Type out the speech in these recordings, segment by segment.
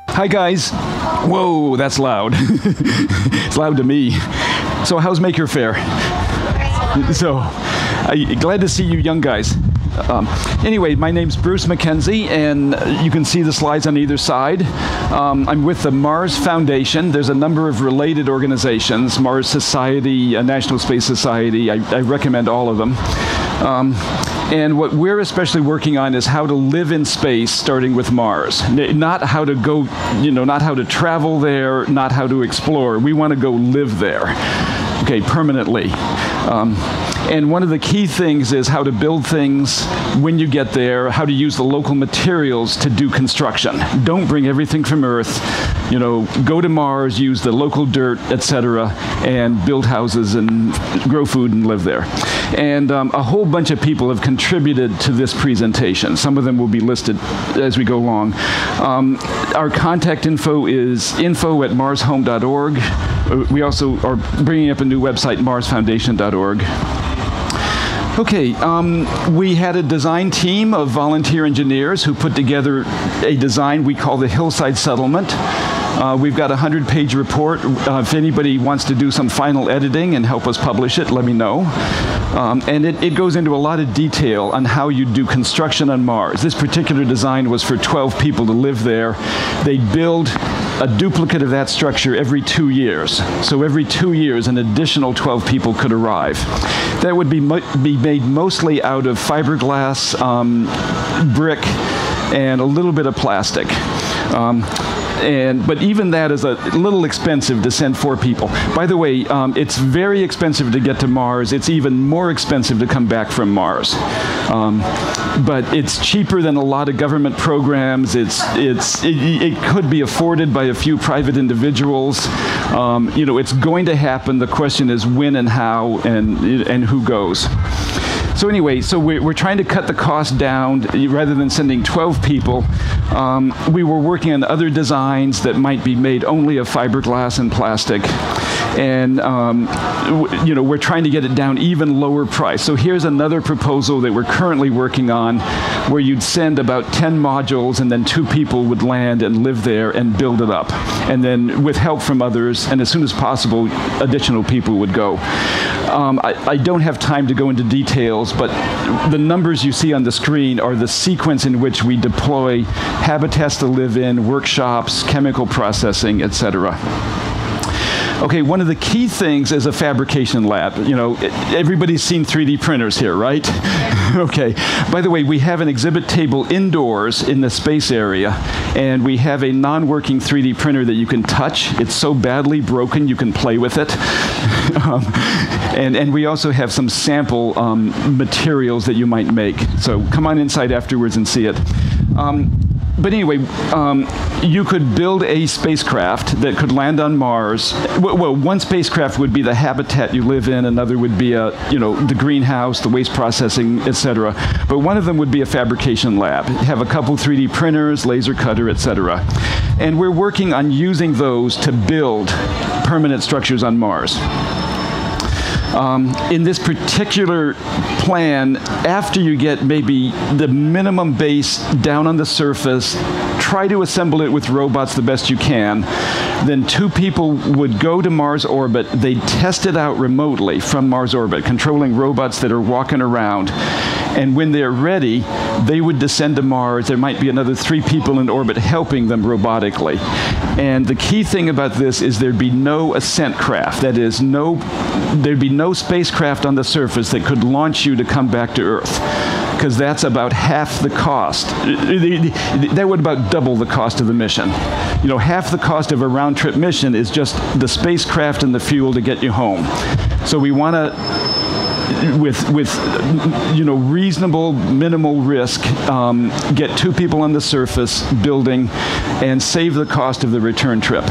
Hi guys. Whoa, that's loud. It's loud to me. So how's Faire? So, glad to see you young guys. Anyway, my name's Bruce McKenzie, and you can see the slides on either side. I'm with the Mars Foundation. There's a number of related organizations, Mars Society, National Space Society. I recommend all of them. And what we're especially working on is how to live in space, starting with Mars. Not how to go, not how to travel there, not how to explore. We want to go live there, okay, permanently. And one of the key things is how to build things when you get there, how to use the local materials to do construction. Don't bring everything from Earth. Go to Mars, use the local dirt, etc., and build houses and grow food and live there. And a whole bunch of people have contributed to this presentation. Some of them will be listed as we go along. Our contact info is info@marshome.org. We also are bringing up a new website, marsfoundation.org. Okay, we had a design team of volunteer engineers who put together a design we call the Hillside Settlement. We've got a 100-page report. If anybody wants to do some final editing and help us publish it, let me know. And it goes into a lot of detail on how you do construction on Mars. This particular design was for 12 people to live there. They build a duplicate of that structure every 2 years. So every 2 years, an additional 12 people could arrive. That would be made mostly out of fiberglass, brick, and a little bit of plastic. But even that is a little expensive to send 4 people. By the way, it's very expensive to get to Mars. It's even more expensive to come back from Mars. But it's cheaper than a lot of government programs. It could be afforded by a few private individuals. It's going to happen. The question is when and how and who goes. So anyway, we're trying to cut the cost down rather than sending 12 people. We were working on other designs that might be made only of fiberglass and plastic. And we're trying to get it down even lower price. So here's another proposal that we're currently working on, where you'd send about 10 modules and then 2 people would land and live there and build it up. And then with help from others, and as soon as possible, additional people would go. I don't have time to go into details, but the numbers you see on the screen are the sequence in which we deploy habitats to live in, workshops, chemical processing, etc. Okay, one of the key things is a fabrication lab. Everybody's seen 3D printers here, right? Okay. By the way, we have an exhibit table indoors in the space area, and we have a non-working 3D printer that you can touch. It's so badly broken you can play with it. And we also have some sample materials that you might make. So come on inside afterwards and see it. But anyway, you could build a spacecraft that could land on Mars. Well, one spacecraft would be the habitat you live in, another would be the greenhouse, the waste processing, etc. But one of them would be a fabrication lab. Have a couple 3D printers, laser cutter, etc. And we're working on using those to build permanent structures on Mars. In this particular plan, after you get maybe the minimum base down on the surface, try to assemble it with robots the best you can. Then 2 people would go to Mars orbit. They'd test it out remotely from Mars orbit, controlling robots that are walking around. And when they're ready, they would descend to Mars. There might be another 3 people in orbit helping them robotically. And the key thing about this is there'd be no ascent craft. That is, there'd be no spacecraft on the surface that could launch you to come back to Earth, because that's about half the cost. That would about double the cost of the mission. Half the cost of a round-trip mission is just the spacecraft and the fuel to get you home. So we want to, with reasonable, minimal risk, get 2 people on the surface building and save the cost of the return trip.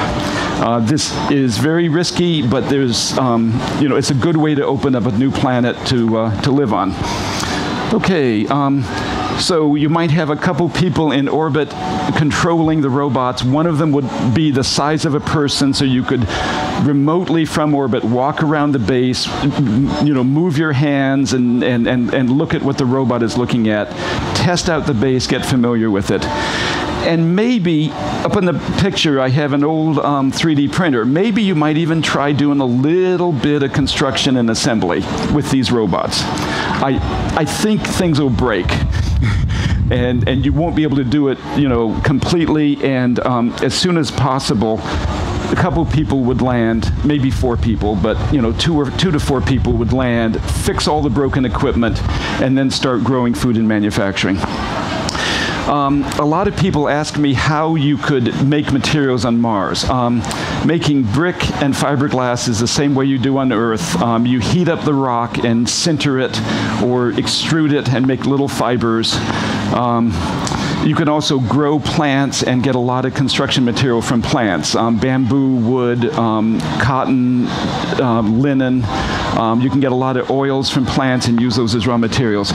This is very risky, but there's, it's a good way to open up a new planet to live on. Okay, so you might have a couple people in orbit controlling the robots. One of them would be the size of a person, so you could remotely from orbit, walk around the base, move your hands and look at what the robot is looking at, test out the base, get familiar with it. And maybe, up in the picture, I have an old 3D printer. Maybe you might even try doing a little bit of construction and assembly with these robots. I think things will break. And you won't be able to do it, completely. And as soon as possible, a couple people would land, maybe 4 people, but 2 to 4 people would land, fix all the broken equipment, and then start growing food and manufacturing. A lot of people ask me how you could make materials on Mars. Making brick and fiberglass is the same way you do on Earth. You heat up the rock and sinter it or extrude it and make little fibers. You can also grow plants and get a lot of construction material from plants. Bamboo, wood, cotton, linen. You can get a lot of oils from plants and use those as raw materials.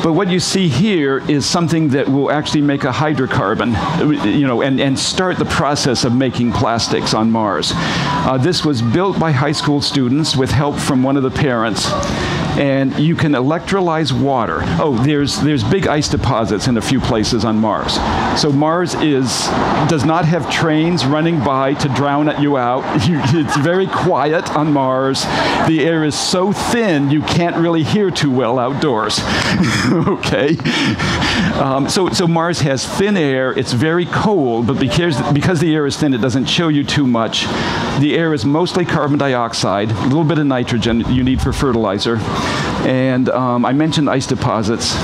But what you see here is something that will actually make a hydrocarbon, and start the process of making plastics on Mars. This was built by high school students with help from one of the parents. And you can electrolyze water. Oh, there's big ice deposits in a few places on Mars. So Mars does not have trains running by to drown you out. It's very quiet on Mars. The air is so thin you can't really hear too well outdoors. Okay. So Mars has thin air. It's very cold, but because the air is thin, it doesn't chill you too much. The air is mostly carbon dioxide, a little bit of nitrogen you need for fertilizer. And I mentioned ice deposits.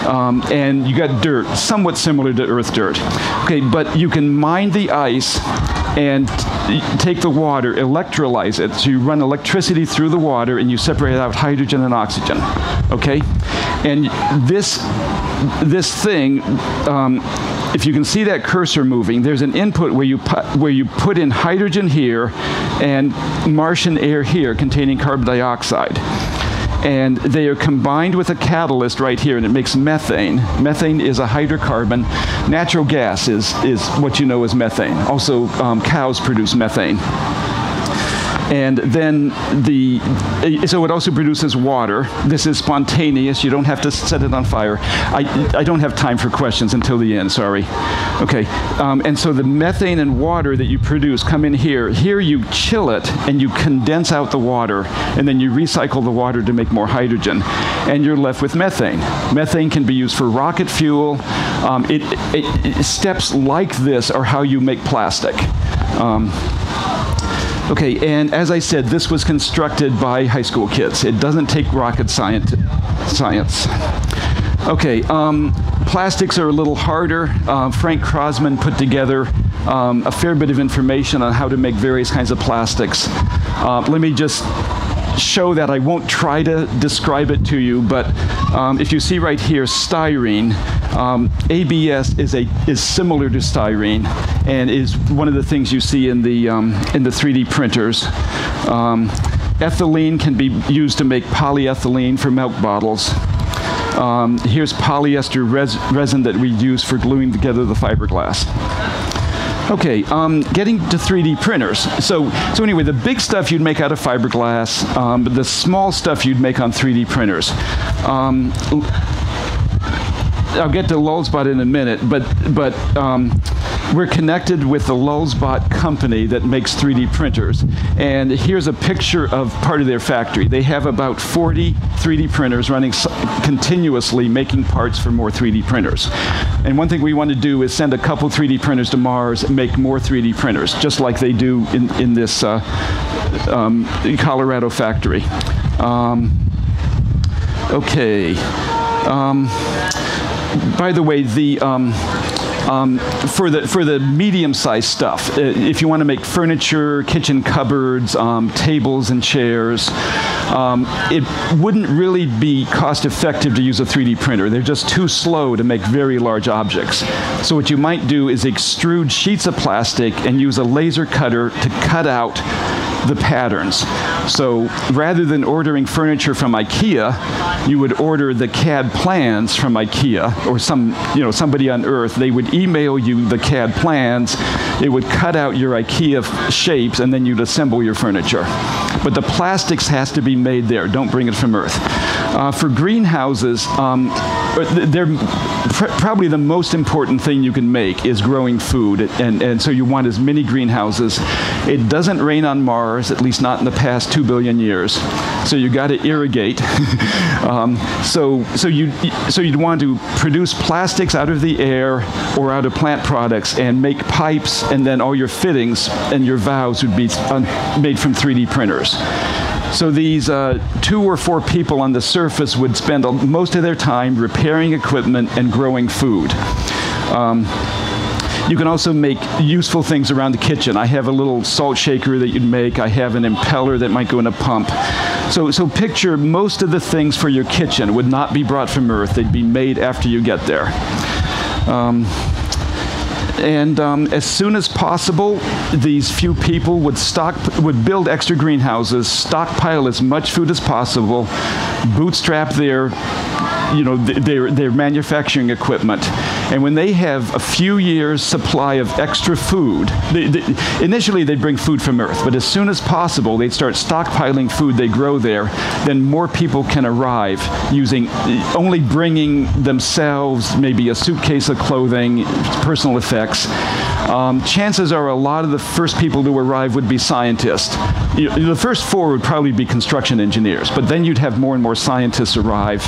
And you got dirt, somewhat similar to Earth dirt. Okay, but you can mine the ice and take the water, electrolyze it. So you run electricity through the water and you separate out hydrogen and oxygen. Okay? And this thing, if you can see that cursor moving, there's an input where you put in hydrogen here and Martian air here containing carbon dioxide. And they are combined with a catalyst right here, and it makes methane. Methane is a hydrocarbon. Natural gas is what you know as methane. Also, cows produce methane. And then so it also produces water. This is spontaneous. You don't have to set it on fire. I don't have time for questions until the end, sorry. Okay, and so the methane and water that you produce come in here. Here you chill it and you condense out the water, and then you recycle the water to make more hydrogen. And you're left with methane. Methane can be used for rocket fuel. Steps like this are how you make plastic. Okay, and as I said, this was constructed by high school kids. It doesn't take rocket science. Okay, plastics are a little harder. Frank Krosman put together a fair bit of information on how to make various kinds of plastics. Let me just show that. I won't try to describe it to you, but if you see right here, styrene, ABS is similar to styrene and is one of the things you see in the 3D printers. Ethylene can be used to make polyethylene for milk bottles. Here's polyester resin that we use for gluing together the fiberglass. Okay, getting to 3D printers. So anyway, the big stuff you'd make out of fiberglass, but the small stuff you'd make on 3D printers. I'll get to Lulzbot in a minute, but we're connected with the Lulzbot company that makes 3D printers. And here's a picture of part of their factory. They have about 40 3D printers running continuously, making parts for more 3D printers. And one thing we want to do is send a couple 3D printers to Mars and make more 3D printers, just like they do in this Colorado factory. Okay. By the way, for the medium-sized stuff, if you want to make furniture, kitchen cupboards, tables and chairs, it wouldn't really be cost-effective to use a 3D printer. They're just too slow to make very large objects. So what you might do is extrude sheets of plastic and use a laser cutter to cut out the patterns. So rather than ordering furniture from IKEA, you would order the CAD plans from IKEA or somebody on Earth. They would email you the CAD plans. It would cut out your IKEA shapes, and then you'd assemble your furniture. But the plastics has to be made there. Don't bring it from Earth. For greenhouses, probably the most important thing you can make is growing food, and so you want as many greenhouses. It doesn't rain on Mars, at least not in the past 2 billion years, so you got to irrigate. So you'd want to produce plastics out of the air or out of plant products and make pipes, and then all your fittings and your valves would be made from 3D printers. So these 2 or 4 people on the surface would spend most of their time repairing equipment and growing food. You can also make useful things around the kitchen. I have a little salt shaker that you'd make. I have an impeller that might go in a pump. So picture most of the things for your kitchen would not be brought from Earth. They'd be made after you get there. As soon as possible, these few people would build extra greenhouses, stockpile as much food as possible, bootstrap their manufacturing equipment. And when they have a few years' supply of extra food, initially they'd bring food from Earth, but as soon as possible, they'd start stockpiling food they grow there. Then more people can arrive only bringing themselves, maybe a suitcase of clothing, personal effects. Chances are a lot of the first people to arrive would be scientists. The first 4 would probably be construction engineers, but then you'd have more and more scientists arrive.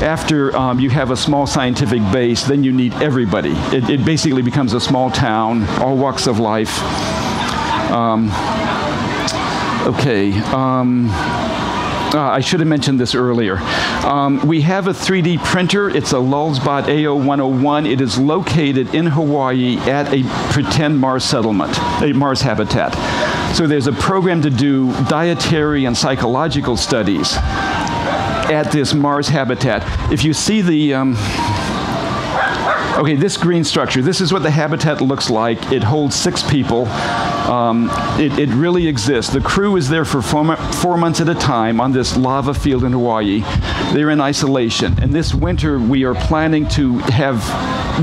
After you have a small scientific base, then you need everybody. It basically becomes a small town, all walks of life. I should have mentioned this earlier. We have a 3D printer. It's a Lulzbot AO101. It is located in Hawaii at a pretend Mars settlement, a Mars habitat. So there's a program to do dietary and psychological studies at this Mars habitat. If you see this green structure, this is what the habitat looks like. It holds 6 people. It really exists. The crew is there for 4 months at a time on this lava field in Hawaii. They're in isolation. And this winter, we are planning to have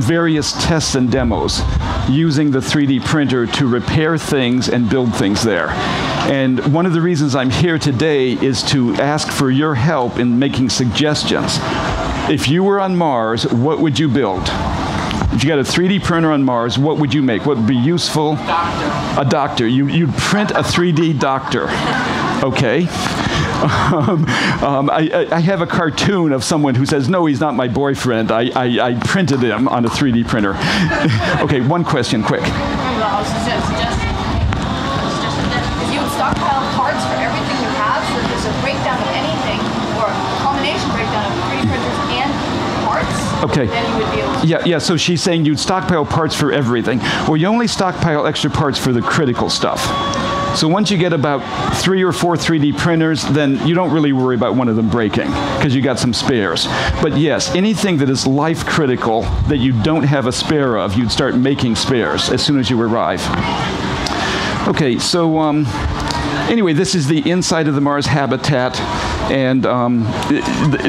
various tests and demos using the 3D printer to repair things and build things there. And one of the reasons I'm here today is to ask for your help in making suggestions. If you were on Mars, what would you build? If you got a 3D printer on Mars, what would you make? What would be useful? Doctor. A doctor. You'd print a 3D doctor. Okay. I have a cartoon of someone who says, no, he's not my boyfriend. I printed him on a 3D printer. Okay, one question, quick. You would stockpile parts for everything you have, so that there's a breakdown of anything, or a combination breakdown of 3D printers and parts. Okay. Then you would be able to. Yeah. So she's saying you'd stockpile parts for everything. Well, you only stockpile extra parts for the critical stuff. So once you get about 3 or 4 3D printers, then you don't really worry about one of them breaking because you got some spares. But yes, anything that is life critical that you don't have a spare of, you'd start making spares as soon as you arrive. Okay, so anyway, this is the inside of the Mars habitat, and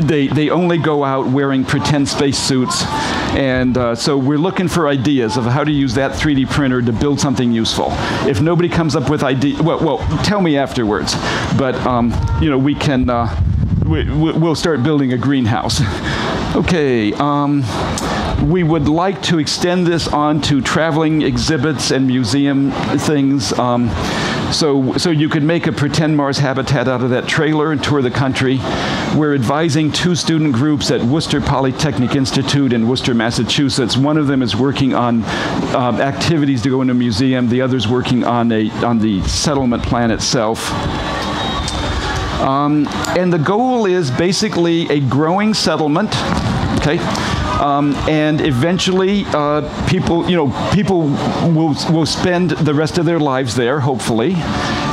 they only go out wearing pretend spacesuits, and so we're looking for ideas of how to use that 3D printer to build something useful. If nobody comes up with ideas, well, tell me afterwards, but we can, we'll start building a greenhouse. Okay. We would like to extend this on to traveling exhibits and museum things. So you could make a pretend Mars habitat out of that trailer and tour the country. We're advising 2 student groups at Worcester Polytechnic Institute in Worcester, Massachusetts. One of them is working on activities to go in a museum. The other's working on the settlement plan itself. And the goal is basically a growing settlement. Okay. And eventually, people will spend the rest of their lives there, hopefully,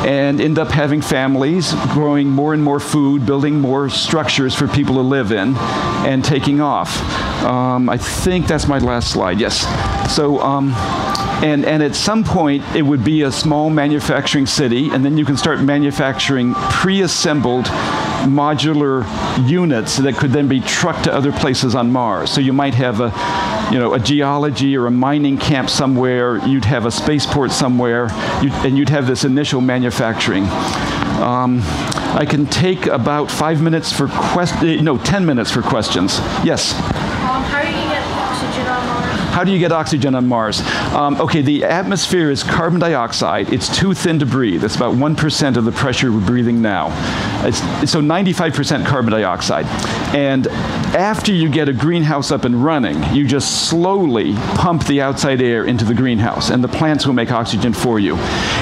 and end up having families, growing more and more food, building more structures for people to live in, and taking off. I think that's my last slide. Yes. So, and at some point, it would be a small manufacturing city, and then you can start manufacturing pre-assembled modular units that could then be trucked to other places on Mars. So you might have a geology or a mining camp somewhere, you'd have a spaceport somewhere, and you'd have this initial manufacturing. I can take about 5 minutes for 10 minutes for questions. Yes? How do you get oxygen on Mars? How do you get oxygen on Mars? Okay, the atmosphere is carbon dioxide. It's too thin to breathe. It's about 1% of the pressure we're breathing now. So 95% carbon dioxide. And after you get a greenhouse up and running, you just slowly pump the outside air into the greenhouse, and the plants will make oxygen for you.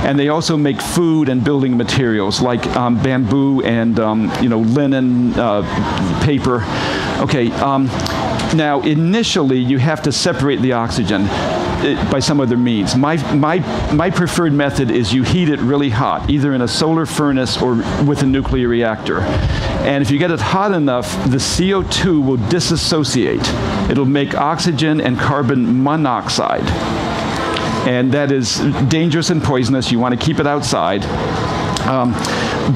And they also make food and building materials like bamboo and linen, paper. Okay. Now, initially, you have to separate the oxygen by some other means. My preferred method is you heat it really hot, either in a solar furnace or with a nuclear reactor. And if you get it hot enough, the CO2 will disassociate. It'll make oxygen and carbon monoxide. And that is dangerous and poisonous. You want to keep it outside.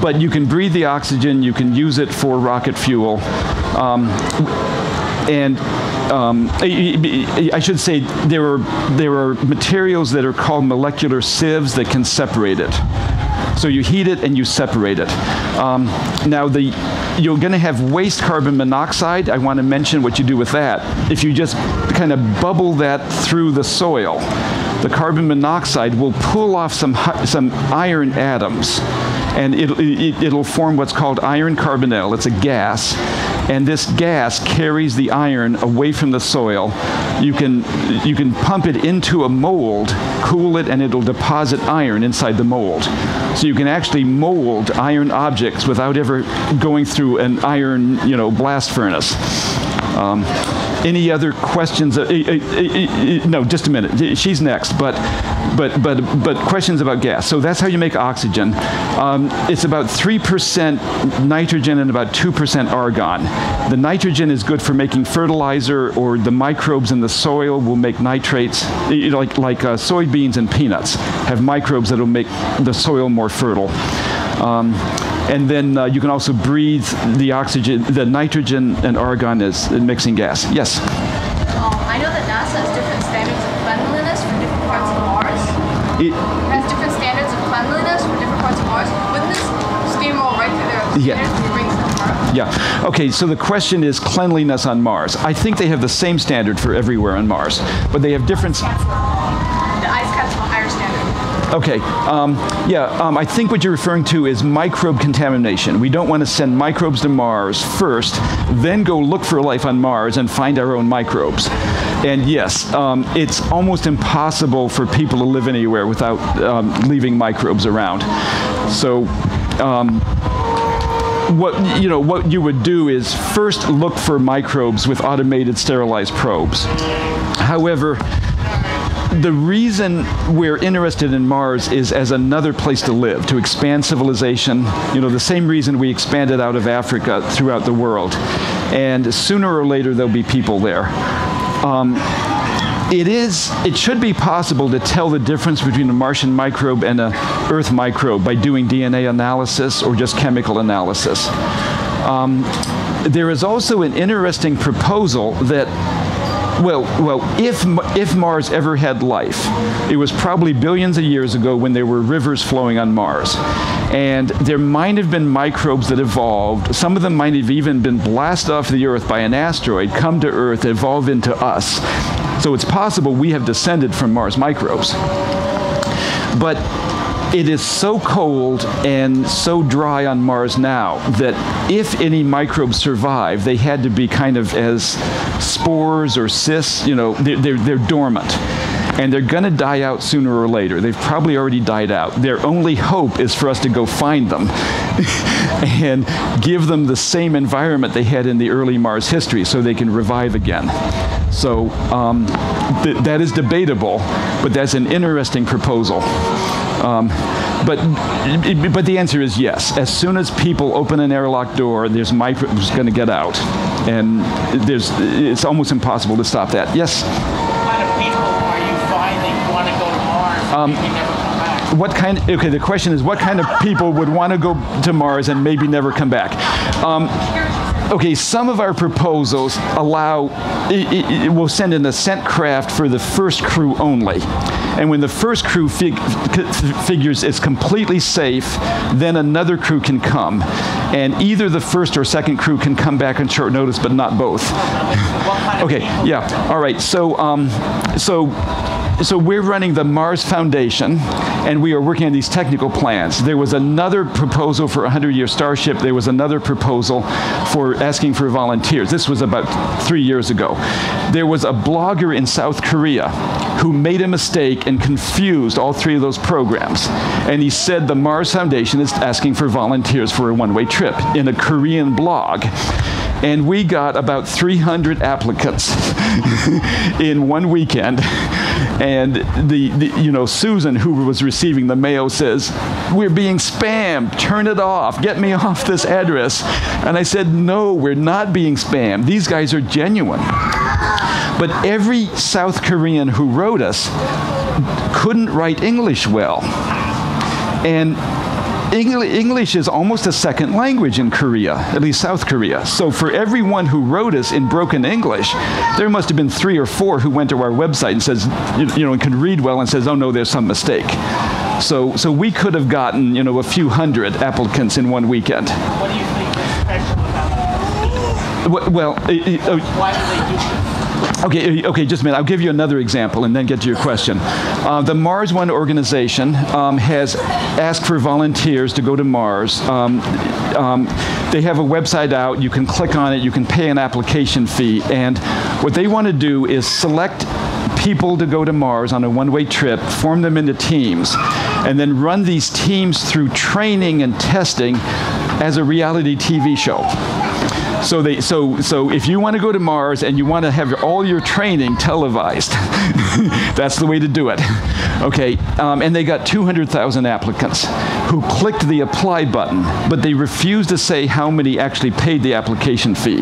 But you can breathe the oxygen. You can use it for rocket fuel. I should say there are materials that are called molecular sieves that can separate it. So you heat it and you separate it. Now you're going to have waste carbon monoxide. I want to mention what you do with that. If you just kind of bubble that through the soil, the carbon monoxide will pull off some iron atoms, and it'll form what's called iron carbonyl. It's a gas. And this gas carries the iron away from the soil. You can pump it into a mold, cool it, and it'll deposit iron inside the mold. So you can actually mold iron objects without ever going through an iron, blast furnace. Any other questions? No, just a minute. She's next. But questions about gas. So that's how you make oxygen. It's about 3% nitrogen and about 2% argon. The nitrogen is good for making fertilizer, or the microbes in the soil will make nitrates. Like soybeans and peanuts have microbes that will make the soil more fertile. And then you can also breathe the oxygen, the nitrogen and argon as mixing gas. Yes? I know that NASA has different standards of cleanliness for different parts of Mars. It has different standards of cleanliness for different parts of Mars. Wouldn't this steamroll right through their standards when you bring stuff to Mars? Yeah. Okay, so the question is cleanliness on Mars. I think they have the same standard for everywhere on Mars, but they have different... The ice caps have a higher standard. Okay, I think what you're referring to is microbe contamination. We don't want to send microbes to Mars first, then go look for life on Mars and find our own microbes. And yes, it's almost impossible for people to live anywhere without leaving microbes around. So what you would do is first look for microbes with automated sterilized probes. However, the reason we're interested in Mars is as another place to live, to expand civilization. The same reason we expanded out of Africa throughout the world. And sooner or later, there'll be people there. It should be possible to tell the difference between a Martian microbe and an Earth microbe by doing DNA analysis or just chemical analysis. There is also an interesting proposal that if Mars ever had life, it was probably billions of years ago when there were rivers flowing on Mars. And there might have been microbes that evolved. Some of them might have even been blasted off the Earth by an asteroid, come to Earth, evolve into us. So it's possible we have descended from Mars microbes. But it is so cold and so dry on Mars now that if any microbes survive, they had to be kind of as spores or cysts, they're dormant. And they're going to die out sooner or later. They've probably already died out. Their only hope is for us to go find them and give them the same environment they had in the early Mars history so they can revive again. So that is debatable, but that's an interesting proposal. But the answer is yes. As soon as people open an airlock door, there's microbes going to get out, and it's almost impossible to stop that. Yes. What kind of people are you finding want to go to Mars and maybe never come back? Okay, the question is, what kind of people would want to go to Mars and maybe never come back? Okay, some of our proposals we'll send an ascent craft for the first crew only. And when the first crew figures it's completely safe, then another crew can come. And either the first or second crew can come back on short notice, but not both. Okay, yeah, all right. So we're running the Mars Foundation, and we are working on these technical plans. There was another proposal for a 100-year Starship. There was another proposal for asking for volunteers. This was about 3 years ago. There was a blogger in South Korea who made a mistake and confused all three of those programs. And he said the Mars Foundation is asking for volunteers for a one-way trip in a Korean blog. And we got about 300 applicants in one weekend. And Susan, who was receiving the mail, says, "We're being spammed. Turn it off. Get me off this address." And I said, "No, we're not being spammed. These guys are genuine." But every South Korean who wrote us couldn't write English well. And English is almost a second language in Korea, at least South Korea. So for everyone who wrote us in broken English, there must have been 3 or 4 who went to our website and says, and could read well and says, "Oh no, there's some mistake." So we could have gotten, a few hundred applicants in one weekend. What do you think is special about them? Well, why do they do this? Okay, just a minute. I'll give you another example and then get to your question. The Mars One organization has asked for volunteers to go to Mars. They have a website out. You can click on it. You can pay an application fee. And what they want to do is select people to go to Mars on a one-way trip, form them into teams, and then run these teams through training and testing as a reality TV show. So if you want to go to Mars and you want to have all your training televised, that's the way to do it. Okay, and they got 200,000 applicants who clicked the apply button, but they refused to say how many actually paid the application fee.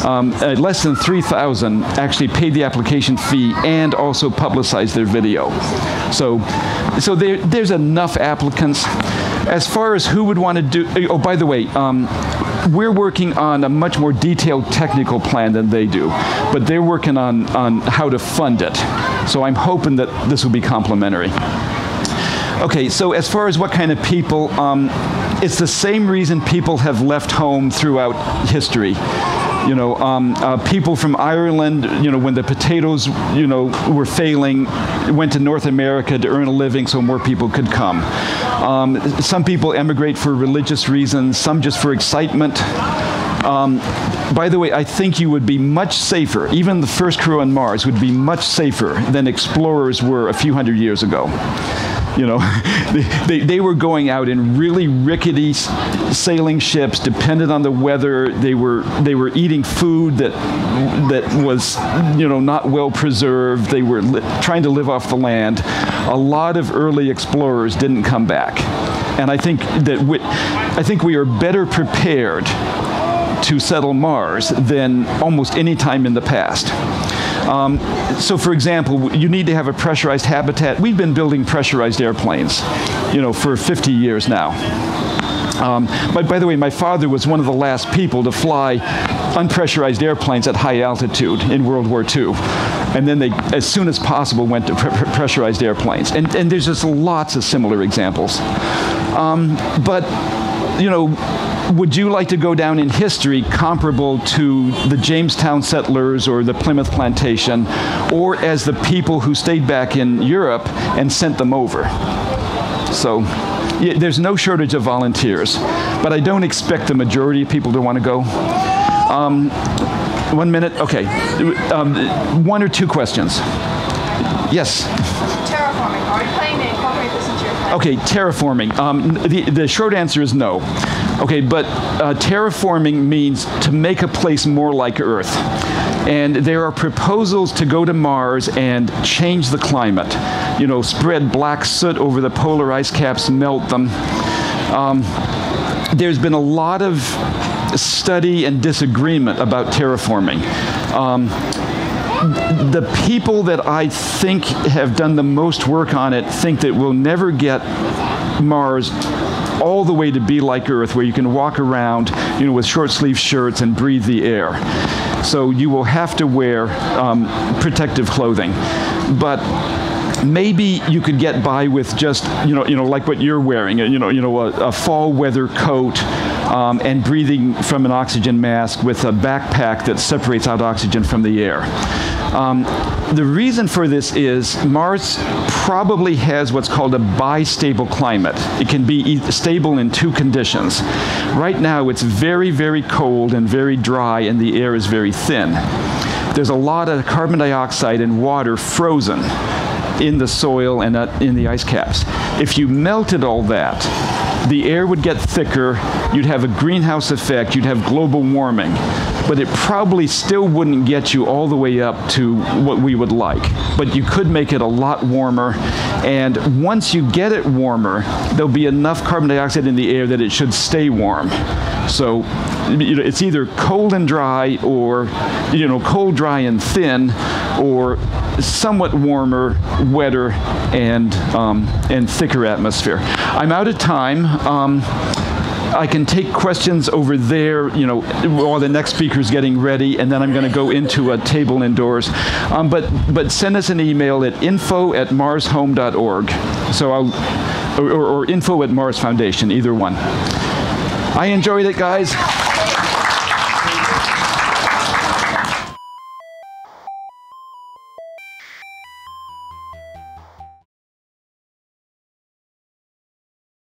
Less than 3,000 actually paid the application fee and also publicized their video. So there's enough applicants. As far as who would want to do, oh, by the way, we're working on a much more detailed technical plan than they do, but they're working on how to fund it. So I'm hoping that this will be complementary. Okay, so as far as what kind of people, it's the same reason people have left home throughout history. People from Ireland, when the potatoes, were failing, went to North America to earn a living so more people could come. Some people emigrate for religious reasons, some just for excitement. By the way, I think you would be much safer, even the first crew on Mars would be much safer than explorers were a few hundred years ago. They were going out in really rickety sailing ships, dependent on the weather. They were eating food that was, not well preserved. They were trying to live off the land. A lot of early explorers didn't come back, and I think we are better prepared to settle Mars than almost any time in the past. So for example, you need to have a pressurized habitat. We've been building pressurized airplanes, for 50 years now. But by the way, my father was one of the last people to fly unpressurized airplanes at high altitude in World War II. And then they, as soon as possible, went to pressurized airplanes. And there's just lots of similar examples. Would you like to go down in history comparable to the Jamestown settlers or the Plymouth plantation, or as the people who stayed back in Europe and sent them over? So there's no shortage of volunteers, but I don't expect the majority of people to want to go. 1 minute, okay. 1 or 2 questions. Yes? Terraforming. Are you planning to incorporate this into your plan? Okay, terraforming. The short answer is no. Okay, but terraforming means to make a place more like Earth. And there are proposals to go to Mars and change the climate, spread black soot over the polar ice caps, melt them. There's been a lot of study and disagreement about terraforming. The people that I think have done the most work on it think that we'll never get Mars all the way to be like Earth, where you can walk around, with short-sleeve shirts and breathe the air. So you will have to wear protective clothing. But maybe you could get by with just, like what you're wearing, a fall weather coat, and breathing from an oxygen mask with a backpack that separates out oxygen from the air. The reason for this is Mars probably has what's called a bistable climate. It can be stable in two conditions. Right now, it's very, very cold and very dry, and the air is very thin. There's a lot of carbon dioxide and water frozen in the soil and in the ice caps. If you melted all that, the air would get thicker, you'd have a greenhouse effect, you'd have global warming, but it probably still wouldn't get you all the way up to what we would like. But you could make it a lot warmer, and once you get it warmer, there'll be enough carbon dioxide in the air that it should stay warm. So it's either cold and dry, or cold, dry, and thin, or somewhat warmer, wetter, and thicker atmosphere. I'm out of time. I can take questions over there, while the next speaker's getting ready, and then I'm going to go into a table indoors. But send us an email at info@marshome.org. So or info@Mars Foundation, either one. I enjoyed it, guys.